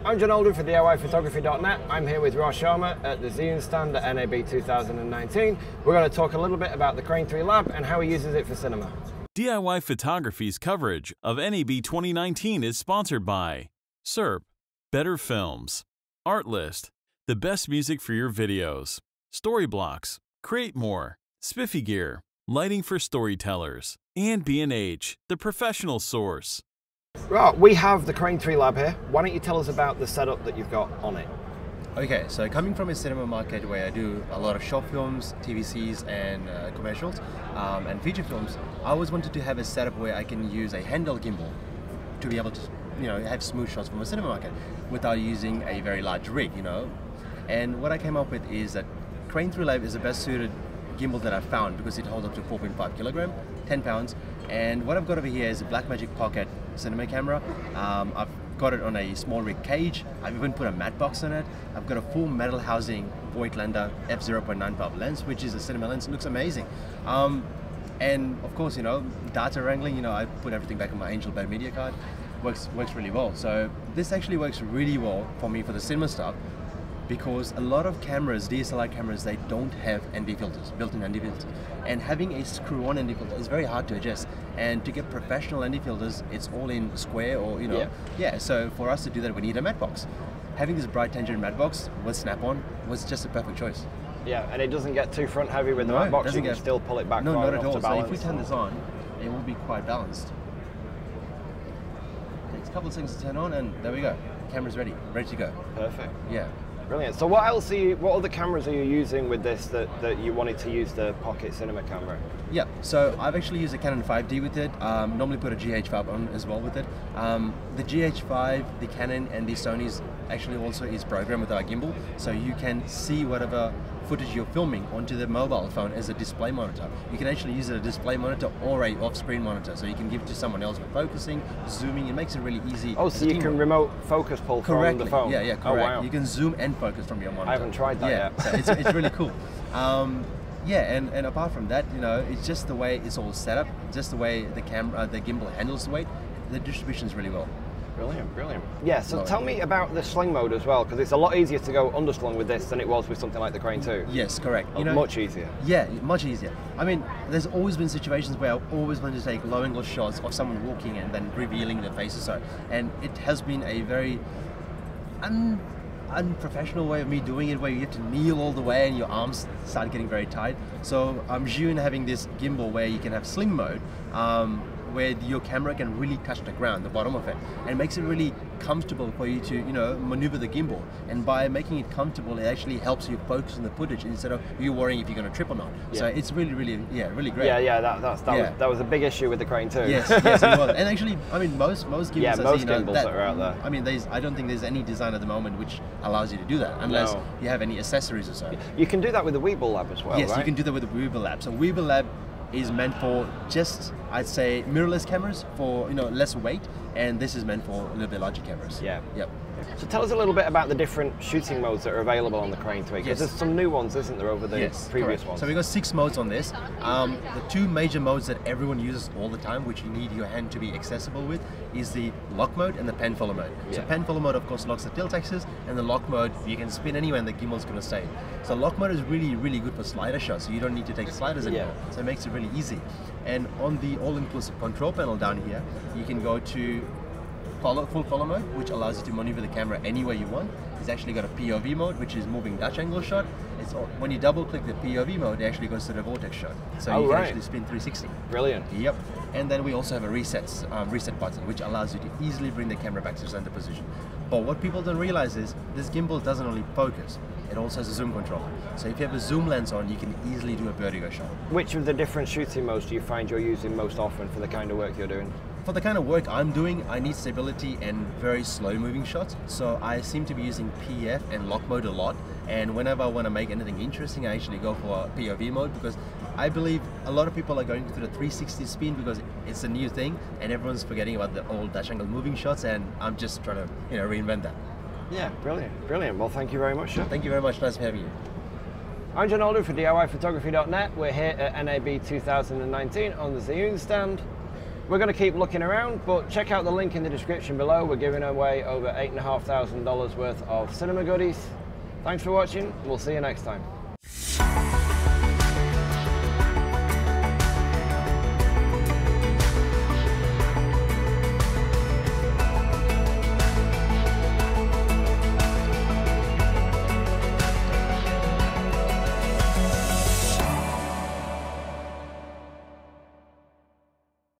I'm John Alden for DIYPhotography.net. I'm here with Rah Sharma at the Zhiyun stand at NAB 2019. We're going to talk a little bit about the Crane 3 Lab and how he uses it for cinema. DIY Photography's coverage of NAB 2019 is sponsored by SERP, Better Films, Artlist, the best music for your videos, Storyblocks, Create More, Spiffy Gear, Lighting for Storytellers, and B&H, the professional source. Right, we have the Crane 3 Lab here. Why don't you tell us about the setup that you've got on it? Okay, so coming from a cinema market where I do a lot of short films, TVCs and commercials and feature films, I always wanted to have a setup where I can use a handheld gimbal to be able to, have smooth shots from a cinema market without using a very large rig, And what I came up with is that Crane 3 Lab is the best suited gimbal that I've found because it holds up to 4.5 kilogram, 10 pounds. And what I've got over here is a Blackmagic Pocket CInema Camera. I've got it on a small rig cage. I've even put a matte box on it. I've got a full metal housing Voigtlander f/0.95 lens, which is a cinema lens. It looks amazing. And of course, data wrangling, I put everything back on my Angel Bad media card. Works really well. So this actually works really well for me for the cinema stuff, because a lot of cameras, DSLR cameras, they don't have ND filters, built-in ND filters. And having a screw-on ND filter is very hard to adjust. And to get professional ND filters, it's all in square or, so for us to do that, we need a matte box. Having this bright tangerine matte box with snap-on was just a perfect choice. Yeah, and it doesn't get too front heavy with the matte box, you can still pull it back. No, far not enough at all. to So balance. if we turn this on, it will be quite balanced. Takes a couple of seconds to turn on and there we go. Camera's ready to go. Perfect. Yeah. Brilliant. So what other cameras are you using with this that you wanted to use the Pocket CInema Camera? Yeah, so I've actually used a Canon 5D with it, normally put a GH5 on as well with it. The GH5, the Canon and the Sony's actually also is programmed with our gimbal, so you can see whatever footage you're filming onto the mobile phone as a display monitor. You can actually use it as a display monitor or a off-screen monitor, so you can give it to someone else for focusing, zooming. It makes it really easy. Oh, so you can remote focus pull from the phone? Yeah, correct. Oh, wow. You can zoom and focus from your monitor. I haven't tried that yet. So it's really cool. And apart from that, it's just the way it's all set up, just the way the gimbal handles the weight. The distribution is really well. Brilliant, brilliant. Yeah, so tell me about the Sling Mode as well, because it's a lot easier to go underslung with this than it was with something like the Crane 2. Yes, correct. Much easier. Yeah, much easier. I mean, there's always been situations where I've always wanted to take low-angle shots of someone walking and then revealing their face or so, and it has been a very unprofessional way of me doing it, where you have to kneel all the way and your arms start getting very tight. So Zhiyun having this gimbal where you can have Sling Mode, where your camera can really touch the ground, the bottom of it, and it makes it really comfortable for you to, maneuver the gimbal. And by making it comfortable, it actually helps you focus on the footage instead of you worrying if you're going to trip or not. Yeah. So it's really great. Yeah, that was a big issue with the Crane 2. Yes, it was. And actually, I mean, most gimbals, gimbals that are out there. I mean, I don't think there's any design at the moment which allows you to do that, unless you have any accessories or so. You can do that with the Weeble Lab as well, yes, right? you can do that with the Weeble Lab. So Weeble Lab is meant for just, I'd say, mirrorless cameras for less weight, and this is meant for a little bit larger cameras. Yeah. Yep. So tell us a little bit about the different shooting modes that are available on the Crane 3, because there's some new ones, isn't there, over the previous ones? So we've got 6 modes on this. The 2 major modes that everyone uses all the time, which you need your hand to be accessible with, is the lock mode and the pen follow mode. So pen follow mode, of course, locks the tilt axis, and the lock mode, you can spin anywhere and the gimbal's going to stay. So lock mode is really, really good for slider shots, so you don't need to take sliders anymore. So it makes it really easy. And on the all-inclusive control panel down here, you can go to full follow mode, which allows you to maneuver the camera anywhere you want. It's actually got a POV mode, which is moving Dutch angle shot. When you double click the POV mode, it actually goes to the vortex shot. So you can actually spin 360. Brilliant. Yep. And then we also have a reset button, which allows you to easily bring the camera back to center position. But what people don't realize is this gimbal doesn't only focus, it also has a zoom controller. So if you have a zoom lens on, you can easily do a vertigo shot. Which of the different shooting modes do you find you're using most often for the kind of work you're doing? For the kind of work I'm doing, I need stability and very slow moving shots. So I seem to be using PF and lock mode a lot. And whenever I want to make anything interesting, I actually go for POV mode, because I believe a lot of people are going through the 360 spin because it's a new thing and everyone's forgetting about the old Dutch angle moving shots, and I'm just trying to reinvent that. Yeah, brilliant, brilliant. Well, thank you very much, sir. Thank you very much. Nice having you. I'm John Alden for DIYPhotography.net. We're here at NAB 2019 on the Zhiyun stand. We're going to keep looking around, but check out the link in the description below. We're giving away over $8,500 worth of cinema goodies. Thanks for watching. We'll see you next time.